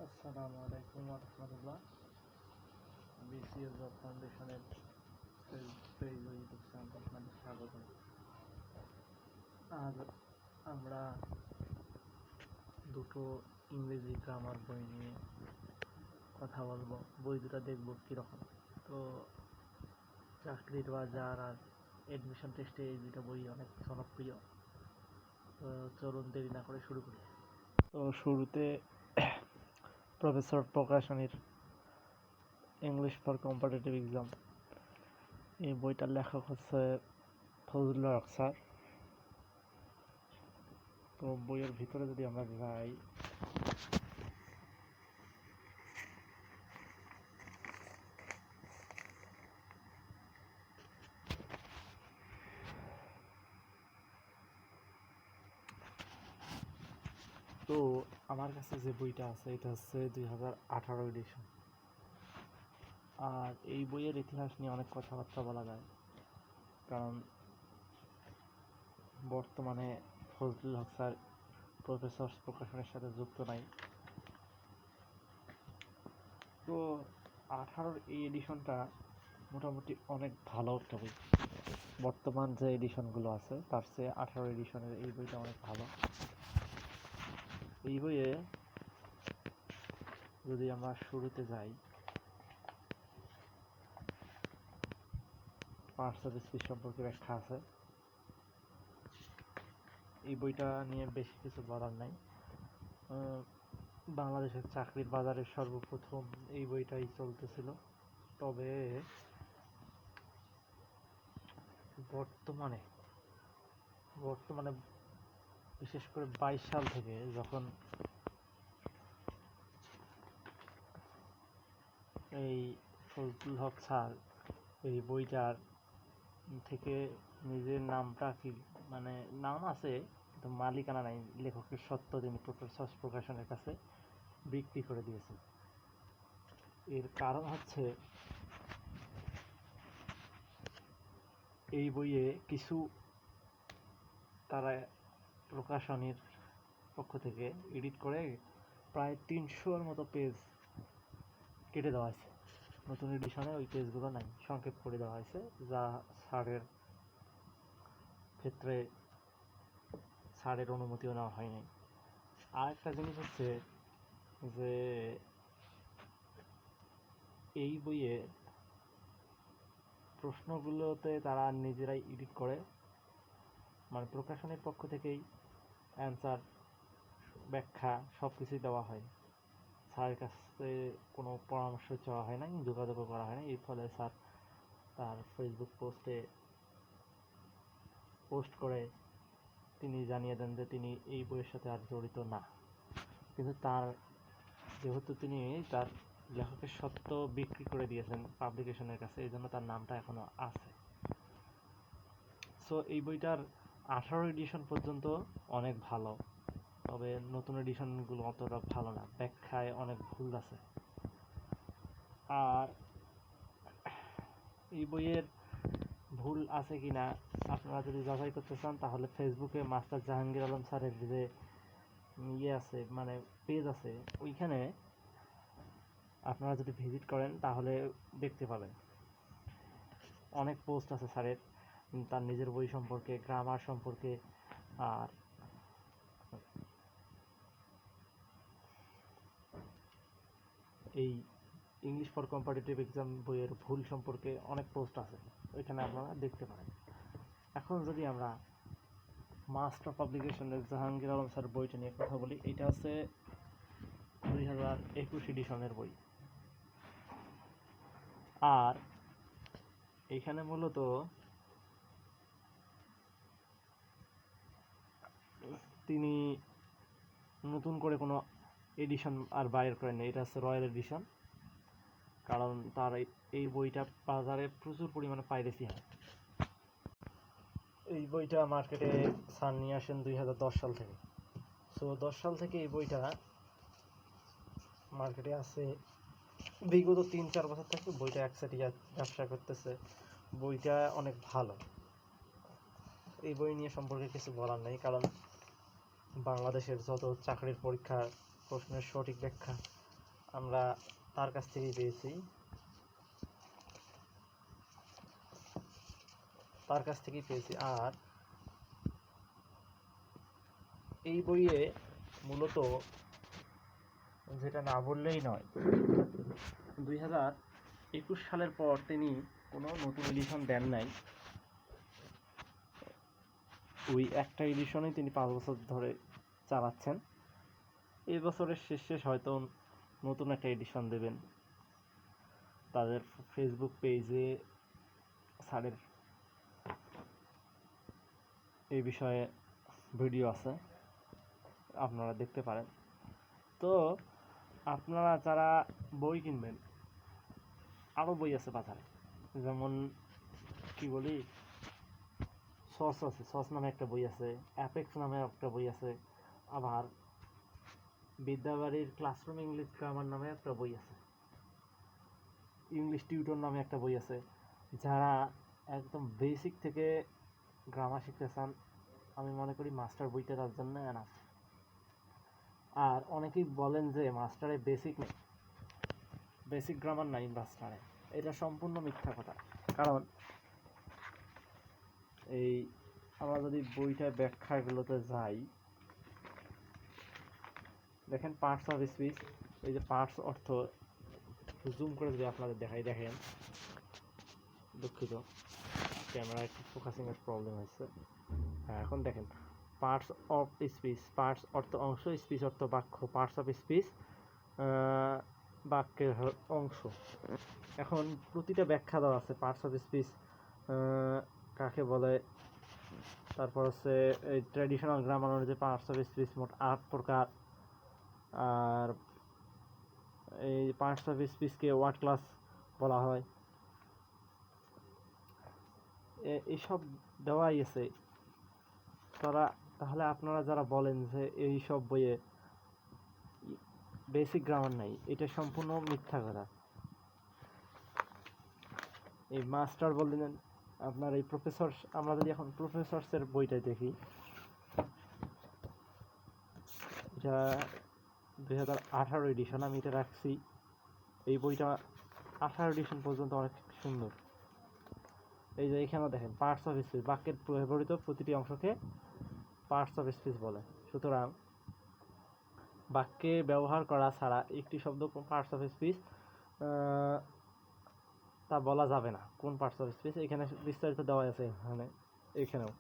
আসসালামু আলাইকুম রহমতুল্লাহ। BCS job ফাউন্ডেশনের পেজ ও ইউটিউব চ্যানেলে আপনাদের স্বাগত। আজ আমরা দুটো ইংরেজি গ্রামার বই নিয়ে কথা বলবো। বই দুটো দেখব কীরকম। তো চাকরির বাজার আর অ্যাডমিশন টেস্টে এই দুটো বই অনেক জনপ্রিয়। তো চলুন দেরি না করে শুরু করি। তো শুরুতে প্রফেসর প্রকাশনীর ইংলিশ ফর কম্পিটিটিভ এক্সাম, এই বইটার লেখক হচ্ছে ফজলুল হক স্যার। তো বইয়ের ভিতরে যদি আমরা যাই, তো আমার কাছে যে বইটা আছে এটা হচ্ছে 2018 এডিশন। আর এই বইয়ের ইতিহাস নিয়ে অনেক কথাবার্তা বলা যায়, কারণ বর্তমানে ফজলুল হক স্যার প্রফেসর প্রকাশনের সাথে যুক্ত নাই। তো 18 এই এডিশনটা মোটামুটি অনেক ভালো একটা বই। বর্তমান যে এডিশনগুলো আছে তার চেয়ে 18 এডিশনের এই বইটা অনেক ভালো। এই বইয়ে যদি আমরা শুরুতে যাই, পার্টস স্পিচ সম্পর্কে ব্যাখ্যা আছে। এই বইটা নিয়ে বেশি কিছু বলার নাই। বাংলাদেশের চাকরির বাজারে সর্বপ্রথম এই বইটাই চলতেছিল। তবে বর্তমানে বিশেষ করে 22 সাল থেকে যখন এই ফজলুল হক স্যার এই বইটার থেকে নিজের নামটা কি নাম আছে কিন্তু মালিকানা নাই, লেখকের সত্ত্ব তিনি প্রফেসর প্রকাশনের কাছে বিক্রি করে দিয়েছেন। এর কারণ হচ্ছে এই বইয়ে কিছু তারা প্রকাশনীর পক্ষ থেকে এডিট করে প্রায় 300-র মতো পেজ কেটে দেওয়া হয়েছে। নতুন এডিশনে ওই পেজগুলো নাই, সংক্ষেপ করে দেওয়া হয়েছে, যা স্যারের ক্ষেত্রে স্যারের অনুমতিও নেওয়া হয়নি। আর একটা জিনিস হচ্ছে যে এই বইয়ে প্রশ্নগুলোতে তারা নিজেরাই এডিট করে, প্রকাশনের পক্ষ থেকেই অ্যান্সার, ব্যাখ্যা সব কিছুই দেওয়া হয়। স্যারের কাছে কোনো পরামর্শ চাওয়া হয় না, যোগাযোগও করা হয় না। এর ফলে স্যার তার ফেসবুক পোস্ট করে তিনি জানিয়ে দেন যে তিনি এই বইয়ের সাথে আর জড়িত না। কিন্তু যেহেতু তিনি তার লেখকের সত্ত্ব বিক্রি করে দিয়েছেন পাবলিকেশনের কাছে, এই জন্য তার নামটা এখনো আছে। সো এই বইটার 18 এডিশন পর্যন্ত অনেক ভালো, তবে নতুন এডিশনগুলো অতটা ভালো না, ব্যাখ্যায় অনেক ভুল আছে। আর এই বইয়ের ভুল আছে কিনা আপনারা যদি যাচাই করতে চান, তাহলে ফেসবুকে মাস্টার জাহাঙ্গীর আলম স্যারের যে আছে পেজ আছে, ওইখানে আপনারা যদি ভিজিট করেন তাহলে দেখতে পাবেন অনেক পোস্ট আছে স্যারের, তার নিজের বই সম্পর্কে, গ্রামার সম্পর্কে, আর এই ইংলিশ ফর কম্পিটিটিভ এক্সাম বইয়ের ভুল সম্পর্কে অনেক পোস্ট আছে, ওইখানে আপনারা দেখতে পারেন। এখন যদি আমরা মাস্টার পাবলিকেশনের জাহাঙ্গীর আলম স্যার বইটা নিয়ে কথা বলি, এটা হচ্ছে 2021 এডিশনের বই। আর এইখানে মূলত তিনি নতুন করে কোনো এডিশন আর বাইর করেন, এটা হচ্ছে রয়্যাল এডিশন। কারণ তার এই বইটা বাজারে প্রচুর পরিমাণে পাইরেসি হয়। এই বইটা মার্কেটে স্যার নিয়ে আসেন 2010 সাল থেকে। সো 10 সাল থেকে এই বইটা মার্কেটে আছে। বিগত 3-4 বছর থেকে বইটা একসাথে ব্যবসা করতেছে। বইটা অনেক ভালো। এই বই নিয়ে সম্পর্কে কিছু বলার নেই, কারণ বাংলাদেশের যত চাকরির পরীক্ষার প্রশ্নের সঠিক ব্যাখ্যা আমরা তার কাছ থেকেই পেয়েছি, আর এই বইয়ে মূলত যেটা না বললেই নয়, 2021 সালের পর তিনি কোনো নতুন এডিশন দেন নাই। ওই একটা এডিশনেই তিনি 5 বছর ধরে চালাচ্ছেন। এই বছরের শেষে হয়তো নতুন একটা এডিশন দেবেন। তাদের ফেসবুক পেজে স্যারের এই বিষয়ে ভিডিও আছে, আপনারা দেখতে পারেন। তো আপনারা যারা বই কিনবেন, আরও বই আছে বাজারে, যেমন কি বলি, সস আছে, সস নামে একটা বই আছে, অ্যাপেক্স নামে একটা বই আছে, আবার বিদ্যাবাড়ির ক্লাসরুম ইংলিশ গ্রামার নামে একটা বই আছে, ইংলিশ টিউটর নামে একটা বই আছে। যারা একদম বেসিক থেকে গ্রামার শিখতে চান, আমি মনে করি মাস্টার বইটা তার জন্য এনাফ। আর অনেকেই বলেন যে মাস্টারে বেসিক গ্রামার নাই মাস্টারে, এটা সম্পূর্ণ মিথ্যা কথা। কারণ এই আমরা যদি বইটার ব্যাখ্যাগুলোতে যাই, দেখেন পার্টস অফ স্পিচ, এই যে পার্টস অর্থ জুম করে যদি আপনাদের দেখাই, দেখেন, দুঃখিত ক্যামেরা একটু ফোকাসিংয়ের প্রবলেম হচ্ছে। হ্যাঁ, এখন দেখেন, পার্টস অফ স্পিচ, পার্টস অর্থ অংশ, স্পিচ অর্থ বাক্য, পার্টস অফ স্পিচ বাক্যের অংশ। এখন প্রতিটা ব্যাখ্যা দেওয়া আছে, পার্টস অফ স্পিচ কাকে বলে, তারপর হচ্ছে এই ট্র্যাডিশনাল গ্রামার অনুযায়ী পার্টস অফ স্পিচ মোট 8 প্রকার। আর এই পার্টস অফ স্পিচকে ওয়ার্ড ক্লাস বলা হয়। এইসব দেওয়াই আছে। তাহলে আপনারা যারা বলেন যে এই সব বইয়ে বেসিক গ্রামার নাই, এটা সম্পূর্ণ মিথ্যা কথা। এই মাস্টার বললেন আপনার এই প্রফেসর, আমরা যদি এখন প্রফেসরসের বইটা দেখি, এটা 2018 এডিশন, আমি এটা রাখছি। এই বইটা 18 এডিশন পর্যন্ত অনেক সুন্দর। এই যে এখানে দেখেন, পার্টস অফ স্পিচ, বাক্যের ব্যবহৃত প্রতিটি অংশকে পার্টস অফ স্পিচ বলে। সুতরাং বাক্যে ব্যবহার করা ছাড়া একটি শব্দ পার্টস অফ স্পিচ তা বলা যাবে না। কোন পার্টস অফ স্পিচ এখানে বিস্তারিত দেওয়া আছে, এখানেও।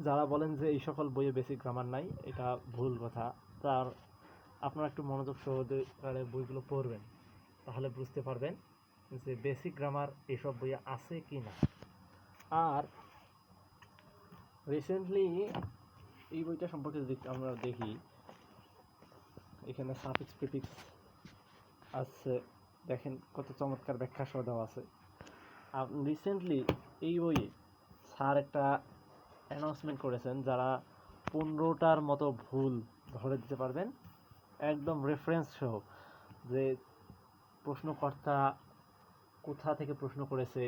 যারা বলেন যে এই সকল বইয়ে বেসিক গ্রামার নাই, এটা ভুল কথা। তার আপনারা একটু মনোযোগ সহকারে বইগুলো পড়বেন, তাহলে বুঝতে পারবেন যে বেসিক গ্রামার এসব বইয়ে আছে কি না। আর রিসেন্টলি এই বইটা সম্পর্কে যদি আমরা দেখি, এখানে সাফিক্স প্রিফিক্স আছে, দেখেন কত চমৎকার ব্যাখ্যা সহ দেওয়া আছে। আর রিসেন্টলি এই বইয়ে স্যার একটা অ্যানাউন্সমেন্ট করেছেন, যারা 15টার মতো ভুল ধরে দিতে পারবেন একদম রেফারেন্স সহ, যে প্রশ্নকর্তা কোথা থেকে প্রশ্ন করেছে,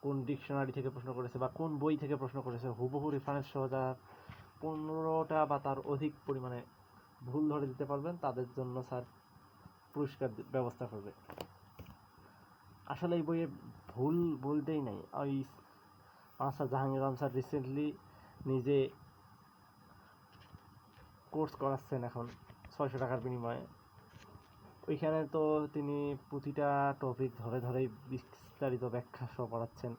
কোন ডিকশনারি থেকে প্রশ্ন করেছে, বা কোন বই থেকে প্রশ্ন করেছে, হুবহু রেফারেন্স সহ যারা 15টা বা তার অধিক পরিমাণে ভুল ধরে দিতে পারবেন, তাদের জন্য স্যার পুরস্কার ব্যবস্থা করবে। আসলে এই বইয়ে ভুল বলতেই নাই। ওই master Jahangir Alam sir recently নিজে কোর্স করাচ্ছেন এখন 600 টাকার বিনিময়ে। ওইখানে তো তিনি প্রতিটা টপিক ধরে ধরেই বিস্তারিত ব্যাখ্যা সহ পড়াচ্ছেন।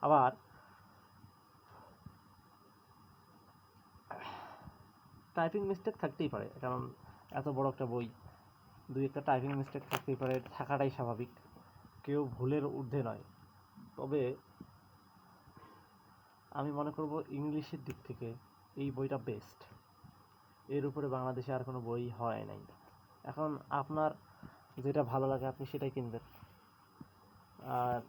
আবার টাইপিং মিস্টেক থাকতেই পারে, কারণ এত বড় একটা বই, দুই একটা টাইপিং মিস্টেক থাকতেই পারে, থাকাটাই স্বাভাবিক, কেউ ভুলের ঊর্ধ্বে নয়। তবে আমি মনে করব ইংলিশের দিক থেকে এই বইটা বেস্ট। এর উপরে বাংলাদেশে আর কোনো বই হয় নাই। এখন আপনার যেটা ভালো লাগে আপনি সেটাই কিনবেন। আর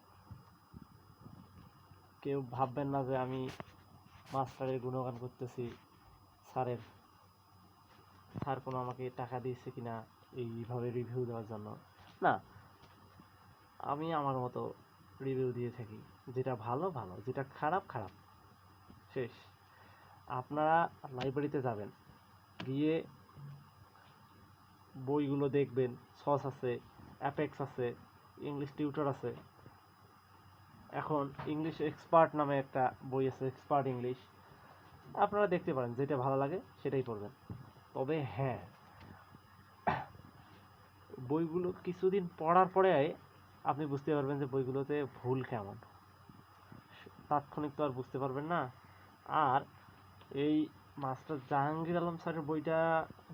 কেউ ভাববেন না যে আমি মাস্টারের গুণগান করতেছি, স্যার কোনো আমাকে টাকা দিয়েছে কিনা এইভাবে রিভিউ দেওয়ার জন্য। না, আমি আমার মতো রিভিউ দিয়ে থাকি, যেটা ভালো ভালো, যেটা খারাপ খারাপ, শেষ। আপনারা লাইব্রেরিতে যাবেন, গিয়ে বইগুলো দেখবেন। সস আছে, অ্যাপেক্স আছে, ইংলিশ টিউটর আছে। এখন ইংলিশ এক্সপার্ট নামে একটা বই আছে, এক্সপার্ট ইংলিশ। আপনারা দেখতে পারেন, যেটা ভালো লাগে সেটাই পড়বেন। তবে হ্যাঁ, বইগুলো কিছুদিন পড়ার পরে আপনি বুঝতে পারবেন যে বইগুলোতে ভুল কেমন। তাৎক্ষণিক তো আর বুঝতে পারবেন না। আর এই মাস্টার জাহাঙ্গীর আলম স্যারের বইটা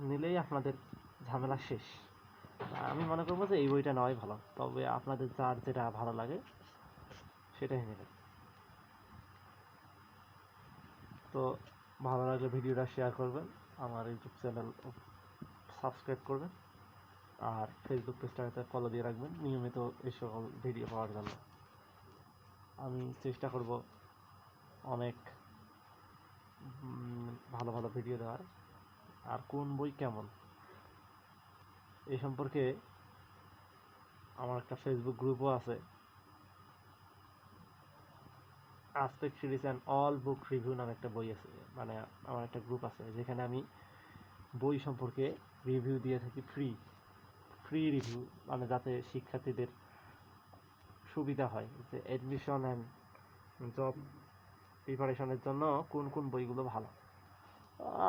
নিলেই আপনাদের ঝামেলা শেষ। আমি মনে করবো যে এই বইটা নেওয়াই ভালো। তবে আপনাদের যার যেটা ভালো লাগে সেটাই নেবেন। তো ভালো লাগলে ভিডিওটা শেয়ার করবেন, আমার ইউটিউব চ্যানেল সাবস্ক্রাইব করবেন, আর ফেসবুক পেজটাতে ফলো দিয়ে রাখবেন নিয়মিত এই সকল ভিডিও পাওয়ার জন্য। আমি চেষ্টা করব অনেক ভালো ভালো ভিডিও দেওয়ার। আর কোন বই কেমন এই সম্পর্কে আমার একটা ফেসবুক গ্রুপও আছে, aspect series and all book review নামে একটা বই আছে, মানে আমার একটা গ্রুপ আছে যেখানে আমি বই সম্পর্কে রিভিউ দিয়ে থাকি, ফ্রি রিভিউ, মানে যাতে শিক্ষার্থীদের সুবিধা হয় যে অ্যাডমিশন অ্যান্ড জব প্রিপারেশনের জন্য কোন কোন বইগুলো ভালো।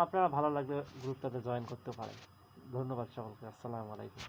আপনারা ভালো লাগলে গ্রুপটাতে জয়েন করতে পারেন। ধন্যবাদ সকলকে। আসসালামু আলাইকুম।